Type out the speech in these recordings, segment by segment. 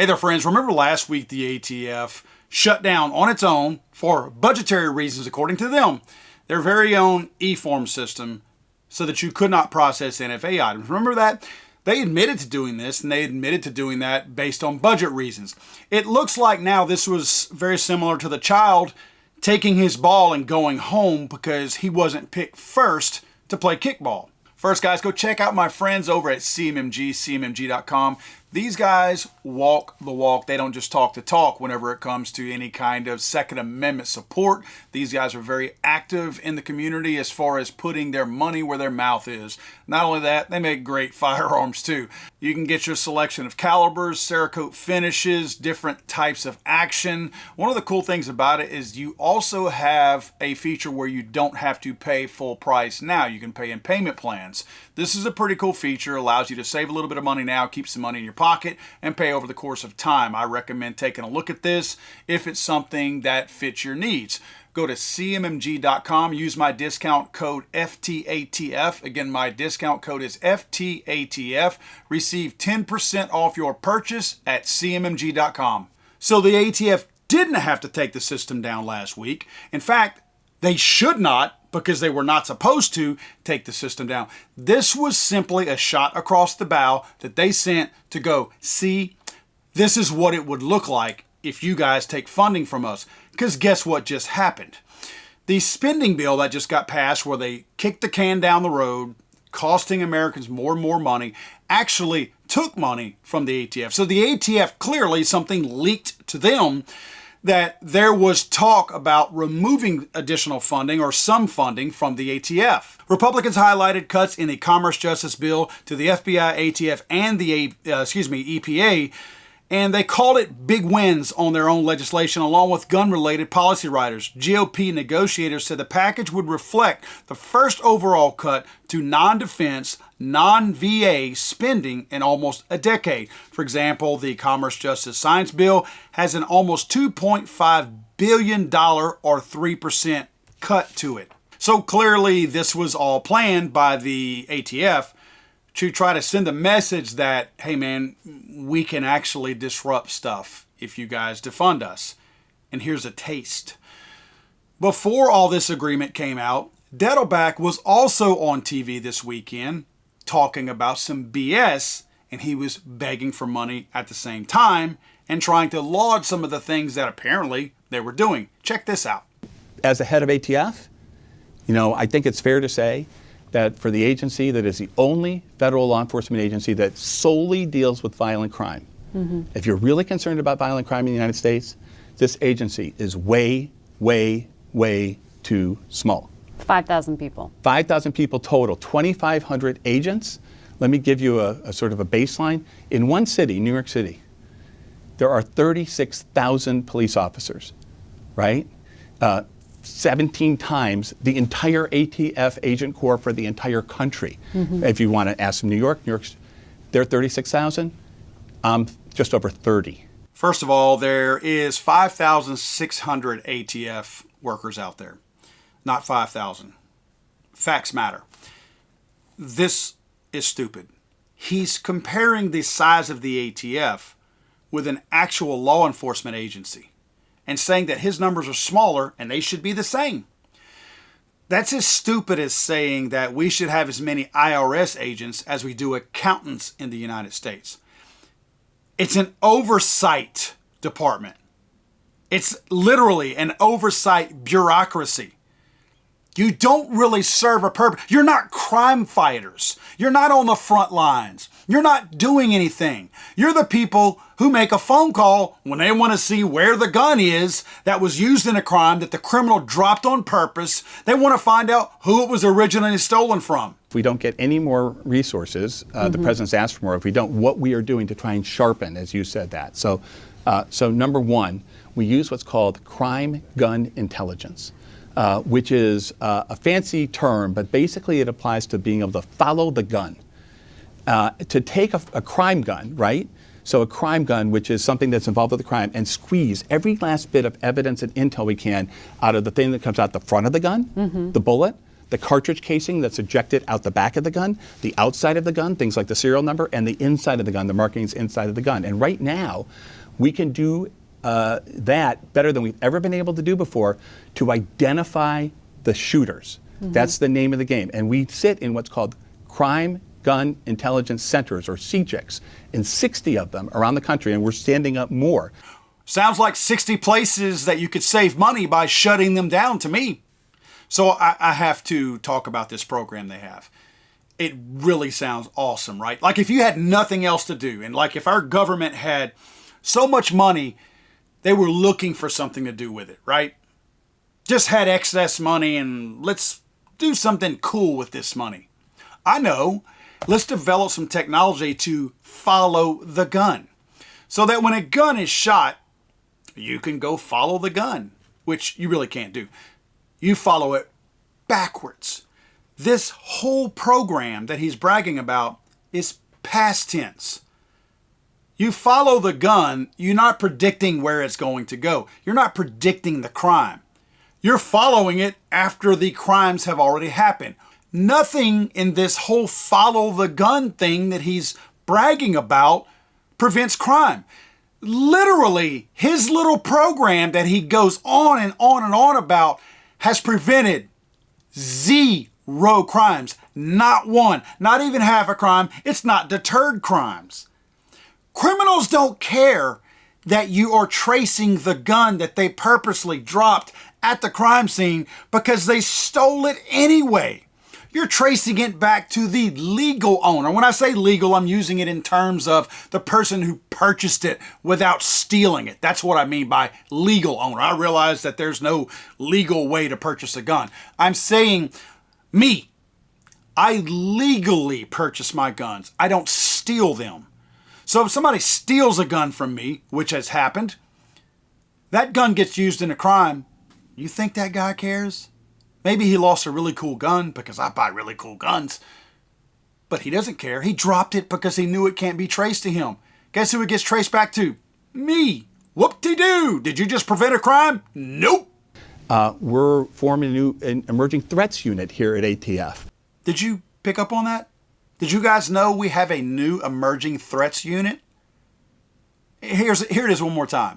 Hey there, friends. Remember last week the ATF shut down on its own for budgetary reasons, according to them, their very own e-form system so that you could not process NFA items. Remember that? They admitted to doing this, and they admitted to doing that based on budget reasons. It looks like now this was very similar to the child taking his ball and going home because he wasn't picked first to play kickball. First, guys, go check out my friends over at CMMG, cmmg.com. These guys walk the walk. They don't just talk the talk whenever it comes to any kind of Second Amendment support. These guys are very active in the community as far as putting their money where their mouth is. Not only that, they make great firearms too. You can get your selection of calibers, Cerakote finishes, different types of action. One of the cool things about it is you also have a feature where you don't have to pay full price now. You can pay in payment plans. This is a pretty cool feature. Allows you to save a little bit of money now, keep some money in your pocket, and pay over the course of time. I recommend taking a look at this if it's something that fits your needs. Go to cmmg.com, use my discount code FTATF. Again, my discount code is FTATF. Receive 10% off your purchase at cmmg.com. So the ATF didn't have to take the system down last week. In fact, they should not, because they were not supposed to take the system down. This was simply a shot across the bow that they sent to go, see, this is what it would look like if you guys take funding from us. Because guess what just happened? The spending bill that just got passed, where they kicked the can down the road, costing Americans more and more money, actually took money from the ATF. So the ATF, clearly something leaked to them that there was talk about removing additional funding or some funding from the ATF. Republicans highlighted cuts in the Commerce Justice Bill to the FBI, ATF, and the EPA, and they called it big wins on their own legislation along with gun-related policy writers. GOP negotiators said the package would reflect the first overall cut to non-defense, non-VA spending in almost a decade. For example, the Commerce Justice Science Bill has an almost $2.5 billion or 3% cut to it. So clearly this was all planned by the ATF to try to send a message that, hey man, we can actually disrupt stuff if you guys defund us. And here's a taste. Before all this agreement came out, Dettelbach was also on TV this weekend talking about some BS, and he was begging for money at the same time and trying to laud some of the things that apparently they were doing. Check this out. As the head of ATF, I think it's fair to say that for the agency that is the only federal law enforcement agency that solely deals with violent crime, if you're really concerned about violent crime in the United States, this agency is way, way, way too small. 5,000 people. 5,000 people total, 2,500 agents. Let me give you a sort of a baseline. In one city, New York City, there are 36,000 police officers, right? 17 times the entire ATF agent corps for the entire country. If you want to ask them, New York's, they're 36,000, just over 30. First of all, there is 5,600 ATF workers out there, not 5,000. Facts matter. This is stupid. He's comparing the size of the ATF with an actual law enforcement agency and saying that his numbers are smaller and they should be the same. That's as stupid as saying that we should have as many IRS agents as we do accountants in the United States. It's an oversight department. It's literally an oversight bureaucracy. You don't really serve a purpose. You're not crime fighters. You're not on the front lines. You're not doing anything. You're the people who make a phone call when they want to see where the gun is that was used in a crime that the criminal dropped on purpose. They want to find out who it was originally stolen from. If we don't get any more resources, the president's asked for more. If we don't, what we are doing to try and sharpen, as you said that. So number one, we use what's called crime gun intelligence. Which is a fancy term, but basically it applies to being able to follow the gun. To take a crime gun, right? So a crime gun, which is something that's involved with the crime, and squeeze every last bit of evidence and intel we can out of the thing that comes out the front of the gun, the bullet, the cartridge casing that's ejected out the back of the gun, the outside of the gun, things like the serial number, and the inside of the gun, the markings inside of the gun. And right now, we can do that better than we've ever been able to do before to identify the shooters. That's the name of the game. And we sit in what's called crime gun intelligence centers, or CJICs, in 60 of them around the country, and we're standing up more. Sounds like 60 places that you could save money by shutting them down to me. So I have to talk about this program they have. It really sounds awesome, right? Like if you had nothing else to do, and like if our government had so much money, they were looking for something to do with it, right? Just had excess money and let's do something cool with this money. I know. Let's develop some technology to follow the gun so that when a gun is shot, you can go follow the gun, which you really can't do. You follow it backwards. This whole program that he's bragging about is past tense. You follow the gun, you're not predicting where it's going to go. You're not predicting the crime. You're following it after the crimes have already happened. Nothing in this whole follow the gun thing that he's bragging about prevents crime. Literally, his little program that he goes on and on and on about has prevented zero crimes. Not one, not even half a crime. It's not deterred crimes. Criminals don't care that you are tracing the gun that they purposely dropped at the crime scene because they stole it anyway. You're tracing it back to the legal owner. When I say legal, I'm using it in terms of the person who purchased it without stealing it. That's what I mean by legal owner. I realize that there's no legal way to purchase a gun. I'm saying me. I legally purchase my guns. I don't steal them. So if somebody steals a gun from me, which has happened, that gun gets used in a crime. You think that guy cares? Maybe he lost a really cool gun because I buy really cool guns. But he doesn't care. He dropped it because he knew it can't be traced to him. Guess who it gets traced back to? Me. Whoop-de-doo. Did you just prevent a crime? Nope. We're forming a new emerging threats unit here at ATF. Did you pick up on that? Did you guys know we have a new emerging threats unit? Here it is one more time.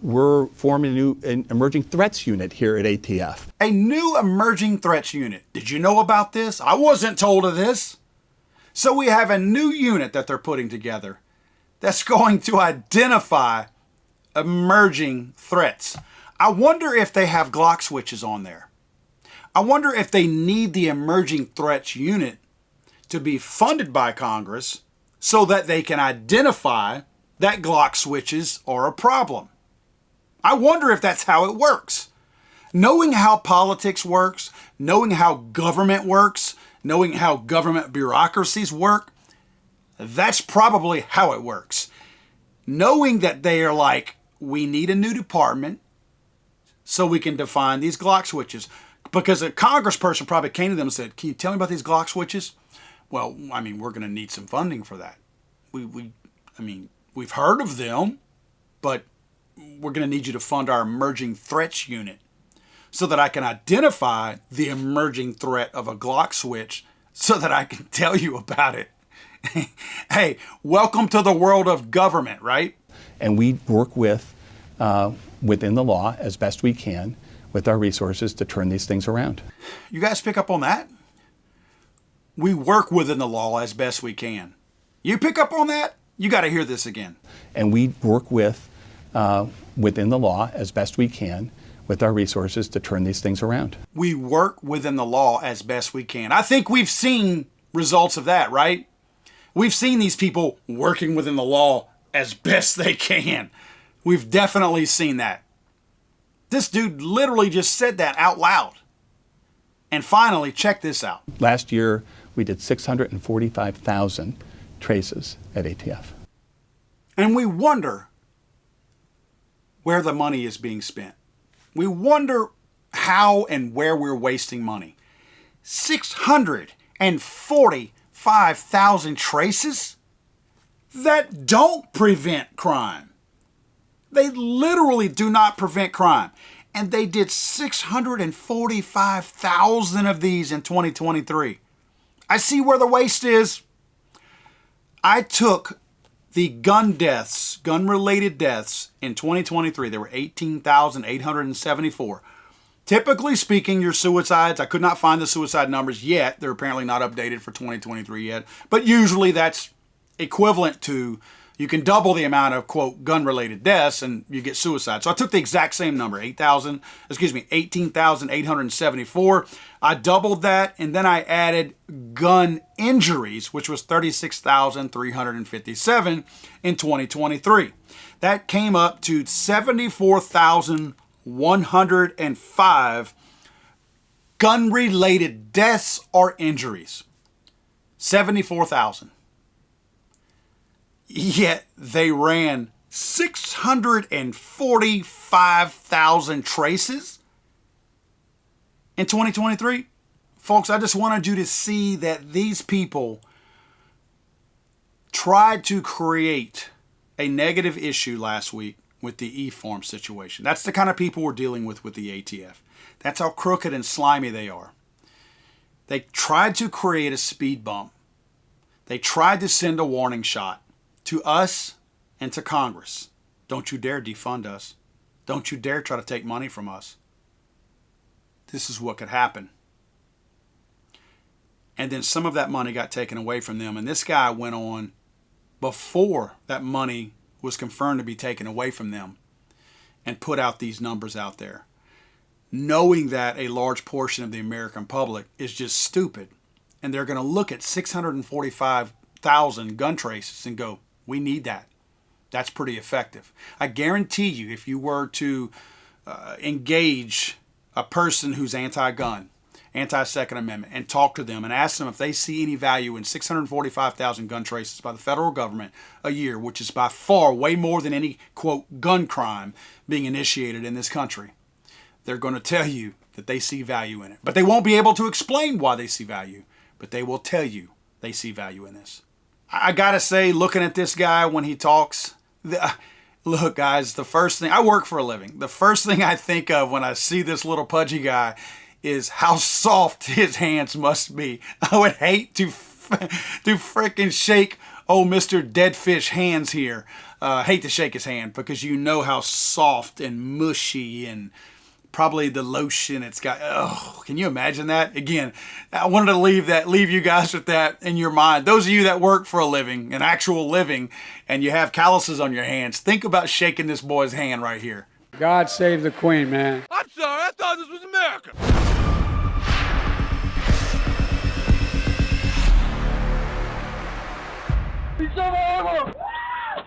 We're forming a new emerging threats unit here at ATF. A new emerging threats unit. Did you know about this? I wasn't told of this. So we have a new unit that they're putting together that's going to identify emerging threats. I wonder if they have Glock switches on there. I wonder if they need the emerging threats unit to be funded by Congress so that they can identify that Glock switches are a problem. I wonder if that's how it works. Knowing how politics works, knowing how government works, knowing how government bureaucracies work, that's probably how it works. Knowing that they are like, we need a new department so we can define these Glock switches. Because a congressperson probably came to them and said, can you tell me about these Glock switches? Well, I mean, we're going to need some funding for that. We've heard of them, but we're going to need you to fund our emerging threats unit so that I can identify the emerging threat of a Glock switch so that I can tell you about it. Hey, welcome to the world of government, right? And we work with, within the law as best we can with our resources to turn these things around. You guys pick up on that? We work within the law as best we can. You pick up on that? You got to hear this again. And we work with, within the law as best we can with our resources to turn these things around. We work within the law as best we can. I think we've seen results of that, right? We've seen these people working within the law as best they can. We've definitely seen that. This dude literally just said that out loud. And finally, check this out. Last year, we did 645,000 traces at ATF. And we wonder where the money is being spent. We wonder how and where we're wasting money. 645,000 traces that don't prevent crime. They literally do not prevent crime. And they did 645,000 of these in 2023. I see where the waste is. I took the gun-related deaths in 2023. There were 18,874. Typically speaking, your suicides, I could not find the suicide numbers yet. They're apparently not updated for 2023 yet. But usually that's equivalent to, you can double the amount of, quote, gun-related deaths and you get suicide. So I took the exact same number, 18,874. I doubled that, and then I added gun injuries, which was 36,357 in 2023. That came up to 74,105 gun-related deaths or injuries. 74,000. Yet they ran 645,000 traces in 2023. Folks, I just wanted you to see that these people tried to create a negative issue last week with the e-form situation. That's the kind of people we're dealing with the ATF. That's how crooked and slimy they are. They tried to create a speed bump. They tried to send a warning shot to us and to Congress. Don't you dare defund us. Don't you dare try to take money from us. This is what could happen. And then some of that money got taken away from them. And this guy went on before that money was confirmed to be taken away from them and put out these numbers out there, knowing that a large portion of the American public is just stupid. And they're going to look at 645,000 gun traces and go, we need that. That's pretty effective. I guarantee you, if you were to engage a person who's anti-gun, anti-Second Amendment, and talk to them and ask them if they see any value in 645,000 gun traces by the federal government a year, which is by far way more than any, quote, gun crime being initiated in this country, they're going to tell you that they see value in it. But they won't be able to explain why they see value, but they will tell you they see value in this. I gotta say, looking at this guy when he talks, look, guys, the first thing, I work for a living. The first thing I think of when I see this little pudgy guy is how soft his hands must be. I would hate to frickin' shake old Mr. Deadfish hands here. Hate to shake his hand because you know how soft and mushy and probably the lotion it's got. Oh, can you imagine that? Again, I wanted to leave you guys with that in your mind. Those of you that work for a living, an actual living, and you have calluses on your hands, think about shaking this boy's hand right here. God save the Queen, man. I'm sorry, I thought this was America. He's so horrible.